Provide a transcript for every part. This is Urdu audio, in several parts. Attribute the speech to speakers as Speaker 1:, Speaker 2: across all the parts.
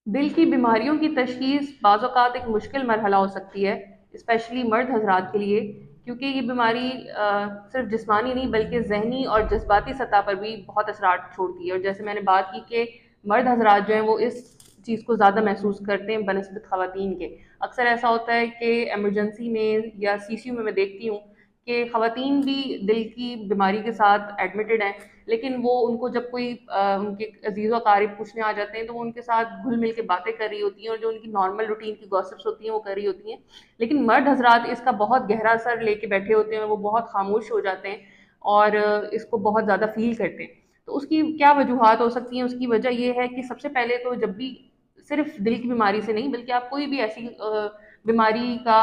Speaker 1: دل کی بیماریوں کی تشخیص بعض اوقات ایک مشکل مرحلہ ہو سکتی ہے، اسپیشلی مرد حضرات کے لیے، کیونکہ یہ بیماری صرف جسمانی نہیں بلکہ ذہنی اور جذباتی سطح پر بھی بہت اثرات چھوڑتی ہے، اور جیسے میں نے بات کی کہ مرد حضرات جو ہیں وہ اس چیز کو زیادہ محسوس کرتے ہیں بنسبت خواتین کے۔ اکثر ایسا ہوتا ہے کہ ایمرجنسی میں یا سی سی یو میں دیکھتی ہوں کہ خواتین بھی دل کی بیماری کے ساتھ ایڈمٹڈ ہیں، لیکن وہ ان کو جب کوئی ان کے عزیز و اقارب پوچھنے آ جاتے ہیں تو وہ ان کے ساتھ گھل مل کے باتیں کر رہی ہوتی ہیں، اور جو ان کی نارمل روٹین کی گوسپس ہوتی ہیں وہ کر رہی ہوتی ہیں، لیکن مرد حضرات اس کا بہت گہرا اثر لے کے بیٹھے ہوتے ہیں، وہ بہت خاموش ہو جاتے ہیں اور اس کو بہت زیادہ فیل کرتے ہیں۔ تو اس کی کیا وجوہات ہو سکتی ہیں؟ اس کی وجہ یہ ہے کہ سب سے پہلے تو جب بھی صرف دل کی بیماری سے نہیں بلکہ آپ کوئی بھی ایسی بیماری کا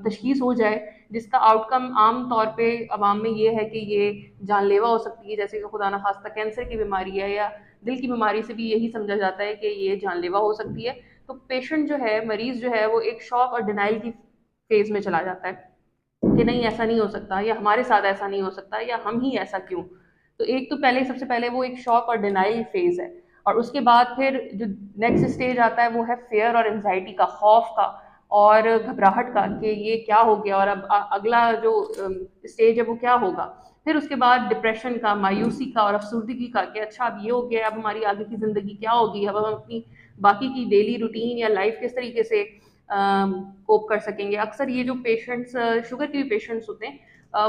Speaker 1: تشخیص ہو جائے جس کا آؤٹ کم عام طور پہ عوام میں یہ ہے کہ یہ جان لیوا ہو سکتی ہے، جیسے کہ خدا نخواستہ کینسر کی بیماری ہے یا دل کی بیماری سے بھی یہی سمجھا جاتا ہے کہ یہ جان لیوا ہو سکتی ہے، تو پیشنٹ جو ہے، مریض جو ہے، وہ ایک شاک اور ڈینائل کی فیز میں چلا جاتا ہے کہ نہیں ایسا نہیں ہو سکتا، یا ہمارے ساتھ ایسا نہیں ہو سکتا، یا ہم ہی ایسا کیوں۔ تو ایک تو پہلے سب سے پہلے وہ ایک شاک اور ڈینائل فیز ہے، اور اس کے بعد پھر جو نیکسٹ اسٹیج آتا ہے وہ ہے فیئر اور انزائٹی کا، خوف کا اور گھبراہٹ کا کہ یہ کیا ہو گیا اور اب اگلا جو اسٹیج ہے وہ کیا ہوگا۔ پھر اس کے بعد ڈپریشن کا، مایوسی کا اور افسردگی کا کہ اچھا اب یہ ہو گیا، اب ہماری آگے کی زندگی کیا ہوگی، اب ہم اپنی باقی کی ڈیلی روٹین یا لائف کس طریقے سے کوپ کر سکیں گے۔ اکثر یہ جو پیشنٹس شوگر کے بھی پیشنٹس ہوتے ہیں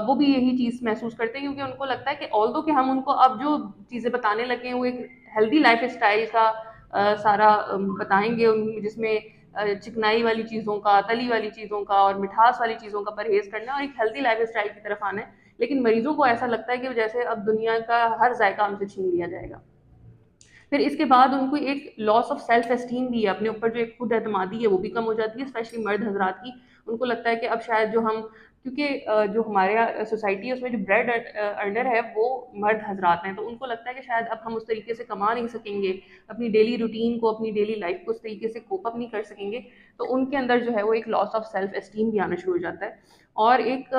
Speaker 1: وہ بھی یہی چیز محسوس کرتے ہیں، کیونکہ ان کو لگتا ہے کہ آلدو کہ ہم ان کو اب جو چیزیں بتانے لگے ہیں وہ ایک ہیلدی لائف اسٹائل کا سارا بتائیں گے، جس میں چکنائی والی چیزوں کا، تلی والی چیزوں کا اور مٹھاس والی چیزوں کا پرہیز کرنا اور ایک ہیلدی لائف اسٹائل کی طرف آنا ہے، لیکن مریضوں کو ایسا لگتا ہے کہ جیسے اب دنیا کا ہر ذائقہ ہم سے چھین لیا جائے گا۔ پھر اس کے بعد ان کو ایک لاس آف سیلف اسٹیم بھی ہے، اپنے اوپر جو ایک خود اعتمادی ہے وہ بھی کم ہو جاتی ہے، اسپیشلی مرد حضرات کی۔ ان کو لگتا ہے کہ اب شاید جو ہم، کیونکہ جو ہمارے سوسائٹی ہے اس میں جو بریڈ ارنر ہے وہ مرد حضرات ہیں، تو ان کو لگتا ہے کہ شاید اب ہم اس طریقے سے کما نہیں سکیں گے، اپنی ڈیلی روٹین کو، اپنی ڈیلی لائف کو اس طریقے سے کوپ اپ نہیں کر سکیں گے، تو ان کے اندر جو ہے وہ ایک لاس آف سیلف اسٹیم بھی آنا شروع ہو جاتا ہے۔ اور ایک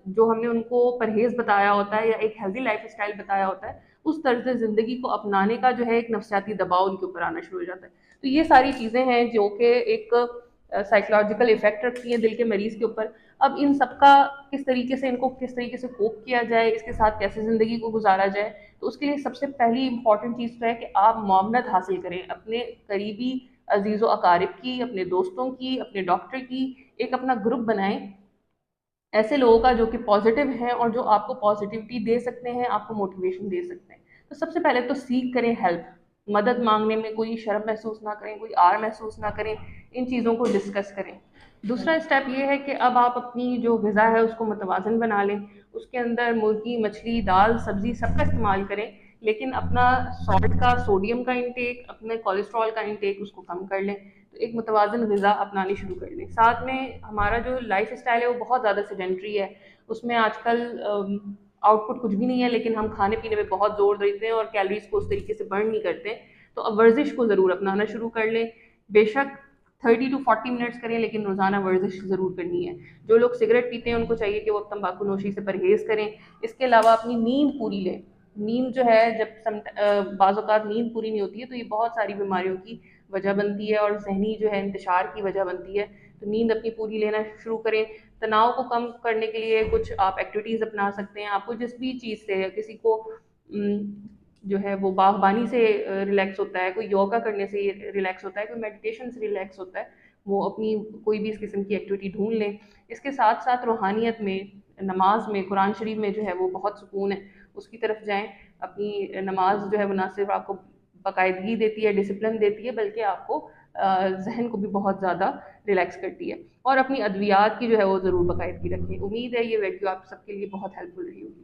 Speaker 1: جو ہم نے ان کو پرہیز بتایا ہوتا ہے یا ایک ہیلدی لائف اسٹائل بتایا ہوتا ہے، اس طرز زندگی کو اپنانے کا جو ہے ایک نفسیاتی دباؤ ان کے اوپر آنا شروع ہو جاتا ہے۔ تو یہ ساری چیزیں ہیں جو کہ ایک سائیکولوجیکل افیکٹ رکھتی ہیں دل کے مریض کے اوپر۔ اب ان سب کا کس طریقے سے، ان کو کس طریقے سے کوپ کیا جائے، اس کے ساتھ کیسے زندگی کو گزارا جائے، تو اس کے لیے سب سے پہلی امپورٹنٹ چیز تو ہے کہ آپ معاونت حاصل کریں اپنے قریبی عزیز و اقارب کی، اپنے دوستوں کی، اپنے ڈاکٹر کی، ایک اپنا گروپ بنائیں ایسے لوگوں کا جو کہ پازیٹیو ہیں اور جو آپ کو پازیٹیوٹی دے سکتے ہیں، آپ کو موٹیویشن دے سکتے ہیں۔ تو سب سے پہلے تو سیکھ کریں ہیلپ، مدد مانگنے میں کوئی شرم محسوس نہ کریں، کوئی آر محسوس نہ کریں، ان چیزوں کو ڈسکس کریں۔ دوسرا اسٹیپ یہ ہے کہ اب آپ اپنی جو غذا ہے اس کو متوازن بنا لیں، اس کے اندر مرغی، مچھلی، دال، سبزی سب کا استعمال کریں، لیکن اپنا سالٹ کا، سوڈیم کا انٹیک، اپنے کولیسٹرول کا انٹیک اس کو کم کر لیں، تو ایک متوازن غذا اپنانی شروع کر لیں۔ ساتھ میں ہمارا جو لائف اسٹائل ہے وہ بہت زیادہ سیڈنٹری ہے، اس میں آج کل آؤٹ پٹ کچھ بھی نہیں ہے، لیکن ہم کھانے پینے میں بہت زور دیتے ہیں اور کیلریز کو اس طریقے سے برن نہیں کرتے، تو اب ورزش کو ضرور اپنانا شروع کر لیں۔ بے شک 30 to 40 منٹس کریں، لیکن روزانہ ورزش ضرور کرنی ہے۔ جو لوگ سگریٹ پیتے ہیں ان کو چاہیے کہ وہ تمباکو نوشی سے پرہیز کریں۔ اس کے علاوہ اپنی نیند پوری لیں۔ نیند جو ہے جب بعض اوقات نیند پوری نہیں ہوتی ہے تو یہ بہت ساری بیماریوں کی وجہ بنتی ہے اور ذہنی جو ہے انتشار کی وجہ بنتی ہے، تو نیند اپنی پوری لینا شروع کریں۔ تناؤ کو کم کرنے کے لیے کچھ آپ ایکٹیویٹیز اپنا سکتے ہیں، آپ کو جس بھی چیز سے، کسی کو جو ہے وہ باغبانی سے ریلیکس ہوتا ہے، کوئی یوگا کرنے سے ریلیکس ہوتا ہے، کوئی میڈیٹیشن سے ریلیکس ہوتا ہے، وہ اپنی کوئی بھی اس قسم کی ایکٹیویٹی ڈھونڈ لیں۔ اس کے ساتھ ساتھ روحانیت میں، نماز میں، قرآن شریف میں جو ہے وہ بہت سکون ہے، اس کی طرف جائیں۔ اپنی نماز جو ہے وہ نہ صرف آپ کو باقاعدگی دیتی ہے، ڈسپلن دیتی ہے، بلکہ آپ کو ذہن کو بھی بہت زیادہ ریلیکس کرتی ہے، اور اپنی ادویات کی جو ہے وہ ضرور باقاعدگی رکھیں۔ امید ہے یہ ویڈیو آپ سب کے لیے بہت ہیلپ فل رہی ہوگی۔